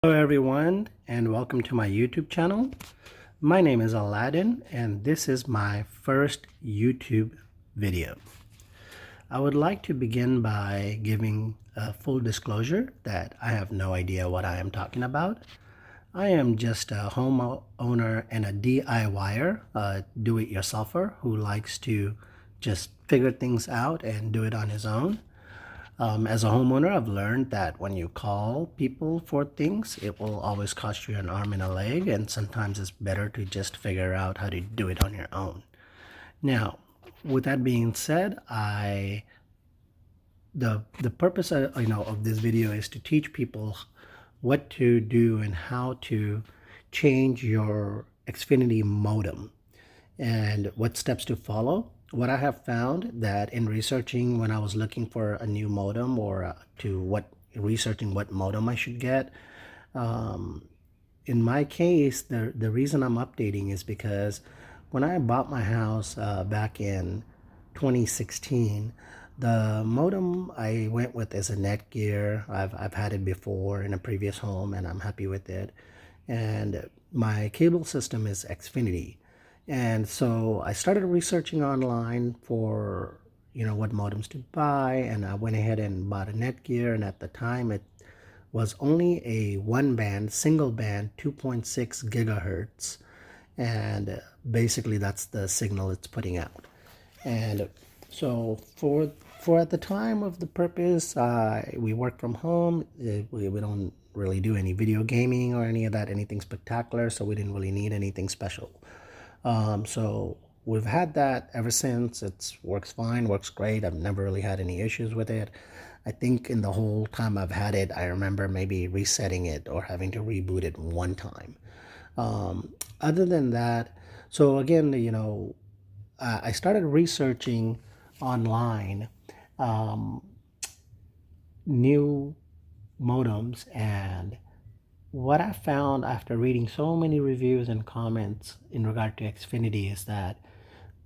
Hello everyone and welcome to my YouTube channel. My name is Aladdin and this is my first YouTube video. I would like to begin by giving a full disclosure that I have no idea what I am talking about. I am just a homeowner and a DIYer, a do-it-yourselfer who likes to just figure things out and do it on his own. As a homeowner, I've learned that when you call people for things, it will always cost you an arm and a leg, and sometimes it's better to just figure out how to do it on your own. Now, with that being said, the purpose of this video is to teach people what to do and how to change your Xfinity modem and what steps to follow. What I have found that in researching when I was looking for a new modem or researching what modem I should get, in my case, the reason I'm updating is because when I bought my house back in 2016, the modem I went with is a Netgear. I've had it before in a previous home and I'm happy with it. And my cable system is Xfinity. And so I started researching online for, what modems to buy, and I went ahead and bought a Netgear, and at the time it was only a single band, 2.6 gigahertz, and basically that's the signal it's putting out. And so for at the time of the purpose, we work from home. We don't really do any video gaming or any of that, anything spectacular, so we didn't really need anything special. So we've had that ever since. It works fine, works great. I've never really had any issues with it. I think in the whole time I've had it, I remember maybe resetting it or having to reboot it one time. Other than that, so again, I started researching online new modems, and what I found after reading so many reviews and comments in regard to Xfinity is that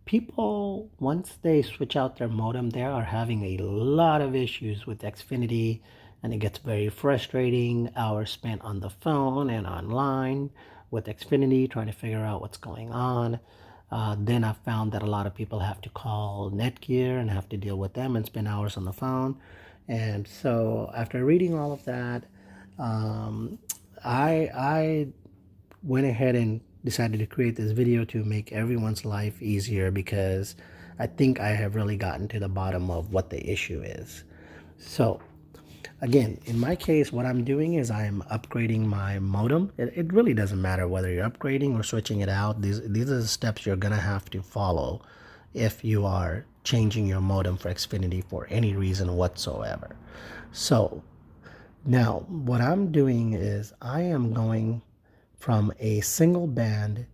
people, once they switch out their modem, they are having a lot of issues with Xfinity, and it gets very frustrating. Hours spent on the phone and online with Xfinity trying to figure out what's going on. Then I found that a lot of people have to call Netgear and have to deal with them and spend hours on the phone. And so after reading all of that, I went ahead and decided to create this video to make everyone's life easier, because I think I have really gotten to the bottom of what the issue is. So again, in my case, what I'm doing is I'm upgrading my modem. It really doesn't matter whether you're upgrading or switching it out. These are the steps you're gonna have to follow if you are changing your modem for Xfinity for any reason whatsoever. So now, what I'm doing is I am going from a single band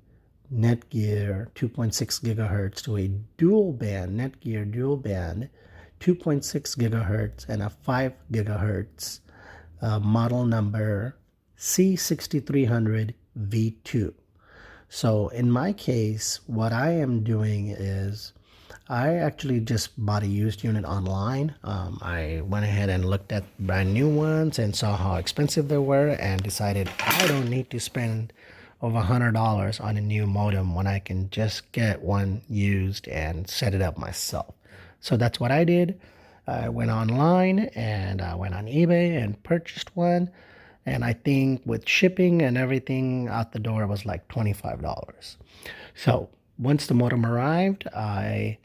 Netgear 2.6 gigahertz to a dual band Netgear dual band 2.6 gigahertz and a 5 gigahertz model number C6300 V2. So in my case, what I am doing is I actually just bought a used unit online. I went ahead and looked at brand new ones and saw how expensive they were and decided I don't need to spend over $100 on a new modem when I can just get one used and set it up myself. So that's what I did. I went online and I went on eBay and purchased one. And I think with shipping and everything out the door, it was like $25. So once the modem arrived, I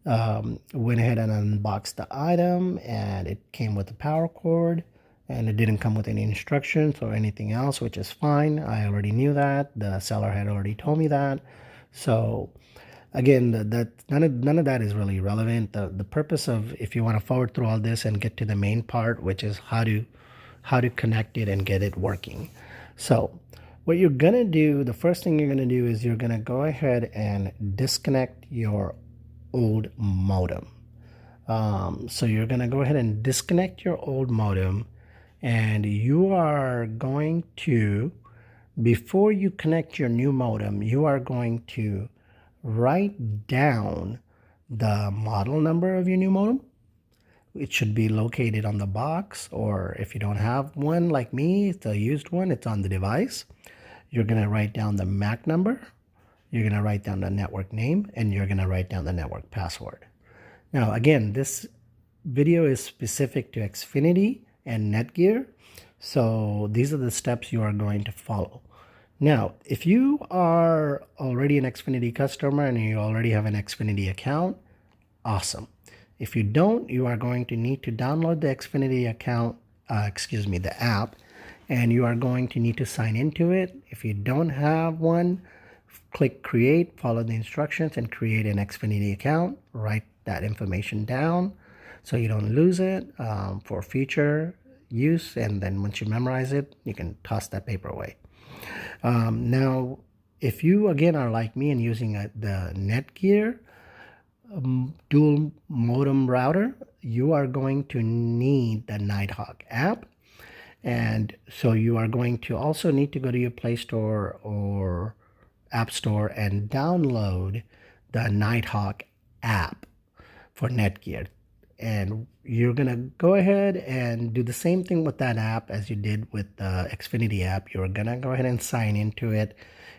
went ahead and unboxed the item, and it came with a power cord, and it didn't come with any instructions or anything else, which is fine. I already knew that. The seller had already told me that. So again, none of that is really relevant. The purpose of, if you want to forward through all this and get to the main part, which is how to connect it and get it working. So what you're gonna do, the first thing you're gonna do is you're gonna go ahead and disconnect your old modem. So you're going to go ahead and disconnect your old modem, and you are going to, before you connect your new modem, you are going to write down the model number of your new modem, it should be located on the box, or if you don't have one like me, it's a used one, it's on the device. You're going to write down the MAC number, you're going to write down the network name, and you're going to write down the network password. Now, again, this video is specific to Xfinity and Netgear, so these are the steps you are going to follow. Now, if you are already an Xfinity customer and you already have an Xfinity account, awesome. If you don't, you are going to need to download the Xfinity account, the app, and you are going to need to sign into it. If you don't have one, click create, follow the instructions, and create an Xfinity account. Write that information down so you don't lose it for future use. And then once you memorize it, you can toss that paper away. Now, if you again are like me and using the Netgear dual modem router, you are going to need the Nighthawk app. And so you are going to also need to go to your Play Store or App Store and download the Nighthawk app for Netgear. And you're going to go ahead and do the same thing with that app as you did with the Xfinity app. You're going to go ahead and sign into it.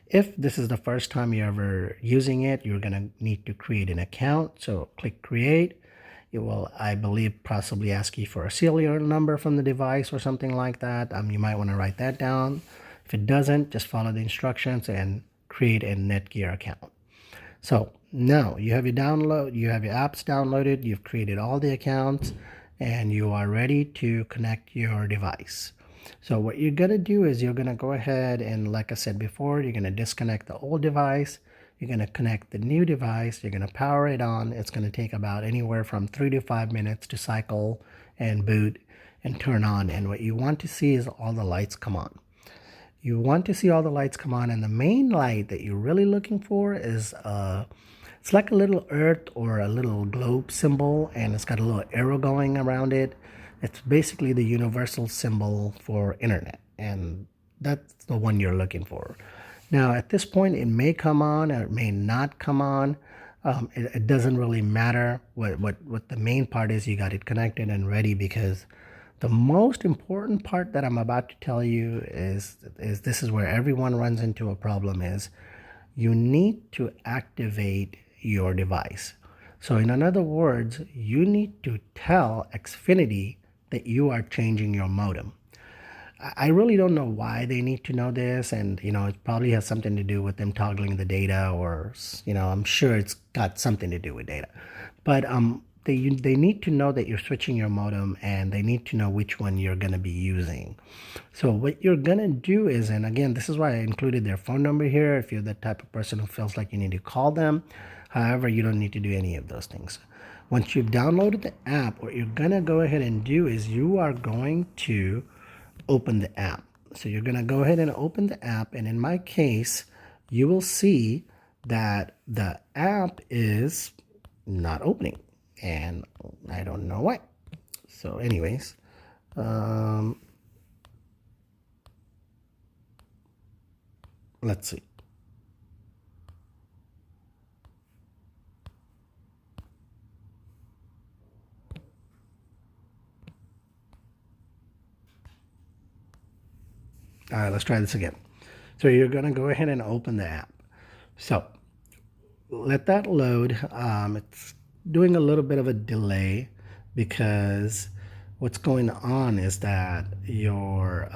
If this is the first time you're ever using it, you're going to need to create an account. So click create. It will, I believe, possibly ask you for a serial number from the device or something like that. You might want to write that down. If it doesn't, just follow the instructions and create a Netgear account. So now you have your apps downloaded, you've created all the accounts, and you are ready to connect your device. So what you're going to do is you're going to go ahead and, like I said before, you're going to disconnect the old device. You're going to connect the new device. You're going to power it on. It's going to take about anywhere from 3 to 5 minutes to cycle and boot and turn on. And what you want to see is all the lights come on. You want to see all the lights come on, and the main light that you're really looking for is it's like a little earth or a little globe symbol, and it's got a little arrow going around it. It's basically the universal symbol for internet, and that's the one you're looking for. Now, at this point, it may come on or it may not come on. It doesn't really matter. What the main part is, you got it connected and ready, because the most important part that I'm about to tell you is this is where everyone runs into a problem, is you need to activate your device. So in other words, you need to tell Xfinity that you are changing your modem. I really don't know why they need to know this, and it probably has something to do with them toggling the data, or I'm sure it's got something to do with data. But they need to know that you're switching your modem, and they need to know which one you're going to be using. So what you're going to do is, and again, this is why I included their phone number here, if you're the type of person who feels like you need to call them. However, you don't need to do any of those things. Once you've downloaded the app, what you're going to go ahead and do is you are going to open the app. So you're going to go ahead and open the app, and in my case, you will see that the app is not opening, and I don't know why. So anyways, let's see. All right, let's try this again. So you're going to go ahead and open the app. So let that load. It's doing a little bit of a delay, because what's going on is that your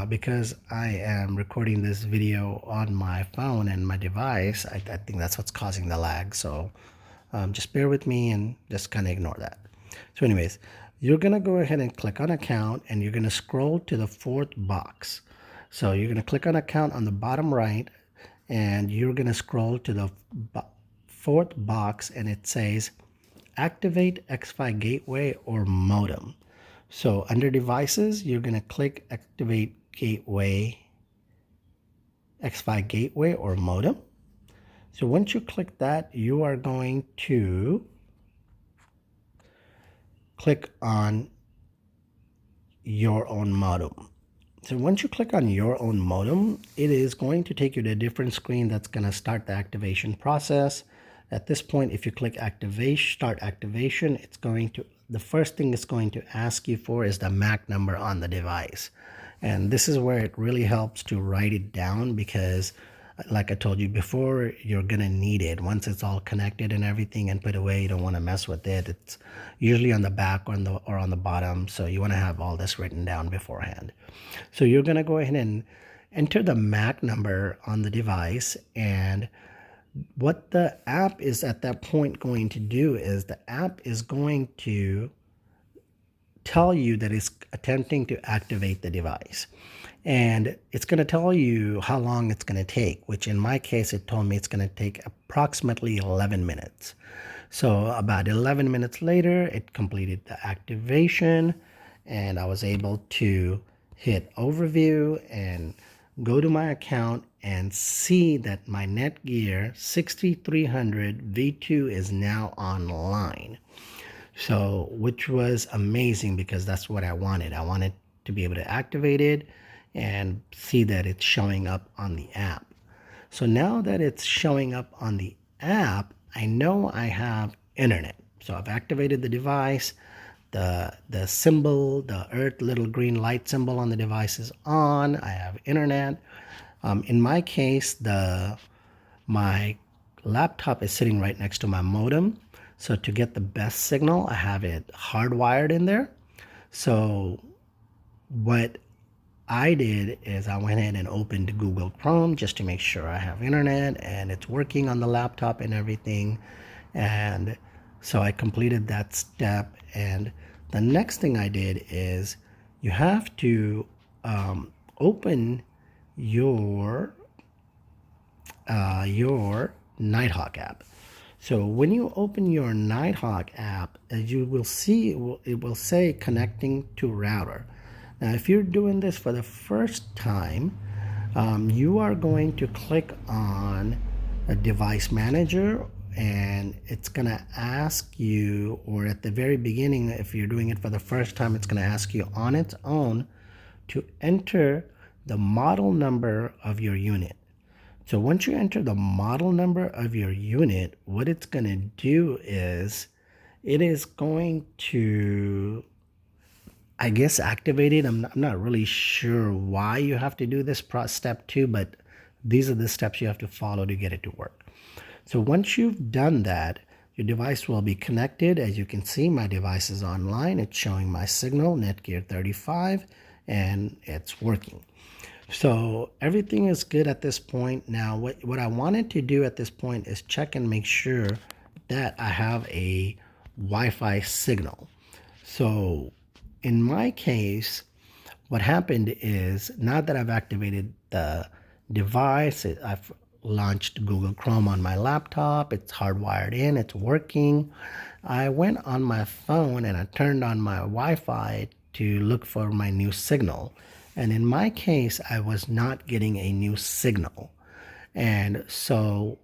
because I am recording this video on my phone and my device, I think that's what's causing the lag. So just bear with me and just kind of ignore that. So anyways, you're going to go ahead and click on account, and you're going to scroll to the fourth box. So you're going to click on account on the bottom right, and you're going to scroll to the fourth box, and it says activate Xfi gateway or modem. So under devices, you're going to click activate gateway, Xfi gateway or modem. So once you click that, you are going to click on your own modem. So once you click on your own modem, it is going to take you to a different screen that's going to start the activation process. At this point, if you click activation, start activation, it's going to, the first thing it's going to ask you for is the MAC number on the device. And this is where it really helps to write it down because like I told you before, you're gonna need it once it's all connected and everything and put away. You don't want to mess with it. It's usually on the back or on the bottom, so you want to have all this written down beforehand. So you're gonna go ahead and enter the MAC number on the device, and what the app is at that point going to do is the app is going to tell you that it's attempting to activate the device. And it's going to tell you how long it's going to take, which in my case, it told me it's going to take approximately 11 minutes. So about 11 minutes later, it completed the activation and I was able to hit overview and go to my account and see that my Netgear 6300 V2 is now online. So, which was amazing because that's what I wanted. I wanted to be able to activate it and see that it's showing up on the app. So now that it's showing up on the app, I know I have internet. So I've activated the device. The symbol, the earth little green light symbol on the device is on. I have internet. In my case, my laptop is sitting right next to my modem. So to get the best signal, I have it hardwired in there. So what I did is I went ahead and opened Google Chrome just to make sure I have internet and it's working on the laptop and everything. And so I completed that step. And the next thing I did is you have to open your Nighthawk app. So when you open your Nighthawk app, as you will see, it will say connecting to router. Now, if you're doing this for the first time, you are going to click on a device manager and it's going to ask you, or at the very beginning, if you're doing it for the first time, it's going to ask you on its own to enter the model number of your unit. So once you enter the model number of your unit, what it's going to do is it is going to, I guess, activate it. I'm not really sure why you have to do this step 2, but these are the steps you have to follow to get it to work. So once you've done that, your device will be connected. As you can see, my device is online. It's showing my signal, Netgear 35, and it's working. So everything is good at this point. Now, what I wanted to do at this point is check and make sure that I have a Wi-Fi signal. So in my case, what happened is now that I've activated the device, I've launched Google Chrome on my laptop, it's hardwired in, it's working. I went on my phone and I turned on my Wi-Fi to look for my new signal. And in my case, I was not getting a new signal. And so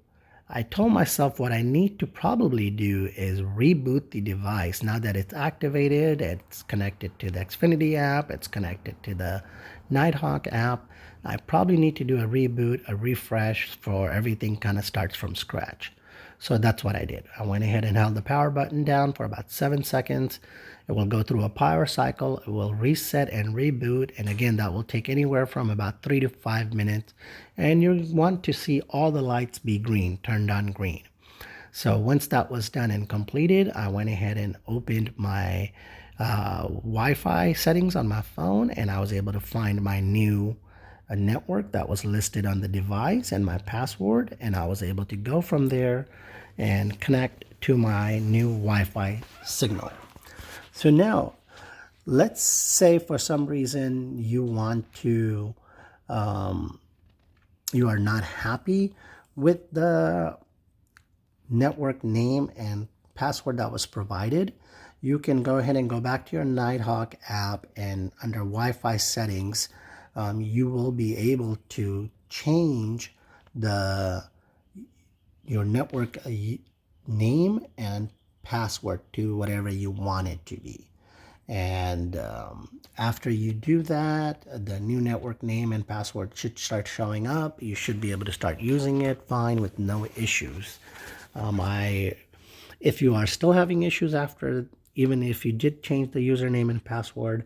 I told myself what I need to probably do is reboot the device. Now that it's activated, it's connected to the Xfinity app, it's connected to the Nighthawk app. I probably need to do a reboot, a refresh for everything kind of starts from scratch. So that's what I did. I went ahead and held the power button down for about 7 seconds. It will go through a power cycle. It will reset and reboot. And again, that will take anywhere from about 3 to 5 minutes. And you want to see all the lights be green, turned on green. So once that was done and completed, I went ahead and opened my Wi-Fi settings on my phone, and I was able to find my new network that was listed on the device and my password, and I was able to go from there and connect to my new Wi-Fi signal. So now, let's say for some reason you want to, you are not happy with the network name and password that was provided. You can go ahead and go back to your Nighthawk app, and under Wi-Fi settings, you will be able to change your network name and password to whatever you want it to be. And after you do that, the new network name and password should start showing up. You should be able to start using it fine with no issues. If you are still having issues after, even if you did change the username and password,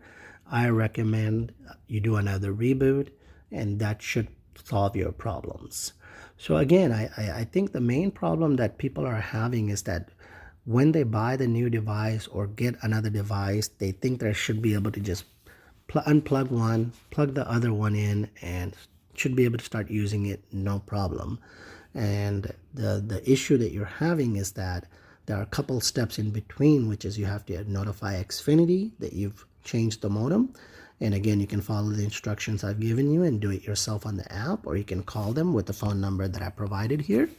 I recommend you do another reboot, and that should solve your problems. So again, I think the main problem that people are having is that when they buy the new device or get another device, they think they should be able to just unplug one, plug the other one in, and should be able to start using it no problem. And the issue that you're having is that there are a couple steps in between, which is you have to notify Xfinity that you've changed the modem. And again, you can follow the instructions I've given you and do it yourself on the app, or you can call them with the phone number that I provided here.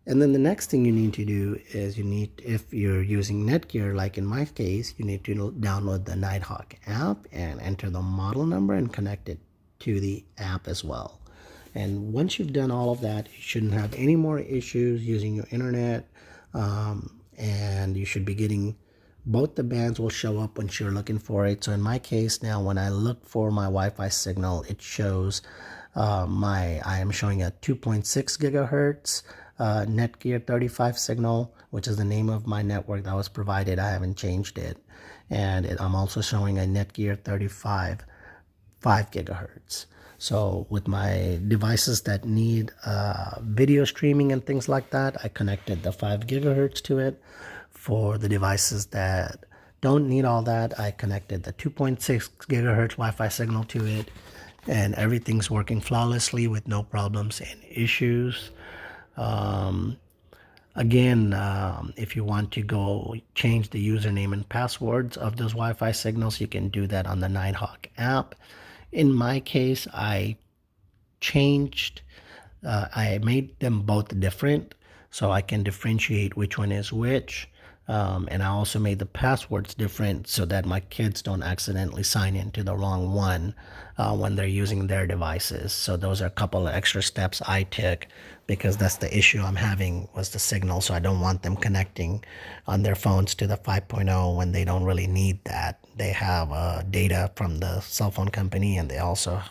And then the next thing you need to do is if you're using Netgear, like in my case, you need to download the Nighthawk app and enter the model number and connect it to the app as well. And once you've done all of that, you shouldn't have any more issues using your internet. And you should be getting both the bands will show up when you're looking for it. So in my case now, when I look for my Wi-Fi signal, it shows I am showing a 2.6 gigahertz Netgear 35 signal, which is the name of my network that was provided. I haven't changed it. And I'm also showing a Netgear 35 5 gigahertz. So with my devices that need video streaming and things like that, I connected the 5 gigahertz to it. For the devices that don't need all that, I connected the 2.6 gigahertz Wi-Fi signal to it, and everything's working flawlessly with no problems and issues. Again, if you want to go change the username and passwords of those Wi-Fi signals, you can do that on the Nighthawk app. In my case, I made them both different so I can differentiate which one is which. And I also made the passwords different so that my kids don't accidentally sign into the wrong one when they're using their devices. So those are a couple of extra steps I took because that's the issue I'm having was the signal. So I don't want them connecting on their phones to the 5.0 when they don't really need that. They have data from the cell phone company, and they also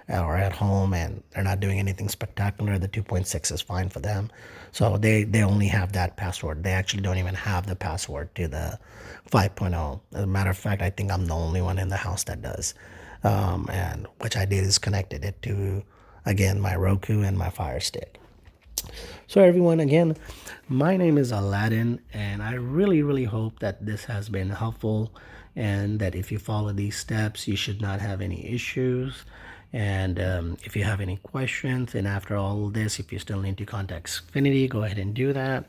are at home and they're not doing anything spectacular. The 2.6 is fine for them. So they only have that password. They actually don't even have the password to the 5.0. As a matter of fact, I think I'm the only one in the house that does. And which I did is connected it to, again, my Roku and my Fire Stick. So everyone, again, my name is Aladdin, and I really hope that this has been helpful, and that if you follow these steps, you should not have any issues. And if you have any questions, and after all this, if you still need to contact Xfinity, go ahead and do that.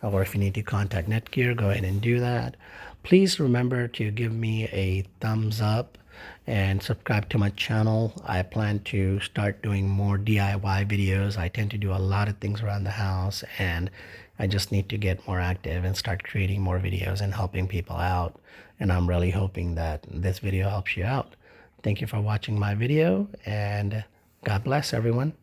Or if you need to contact Netgear, go ahead and do that. Please remember to give me a thumbs up and subscribe to my channel. I plan to start doing more DIY videos. I tend to do a lot of things around the house, and I just need to get more active and start creating more videos and helping people out. And I'm really hoping that this video helps you out. Thank you for watching my video, and God bless everyone.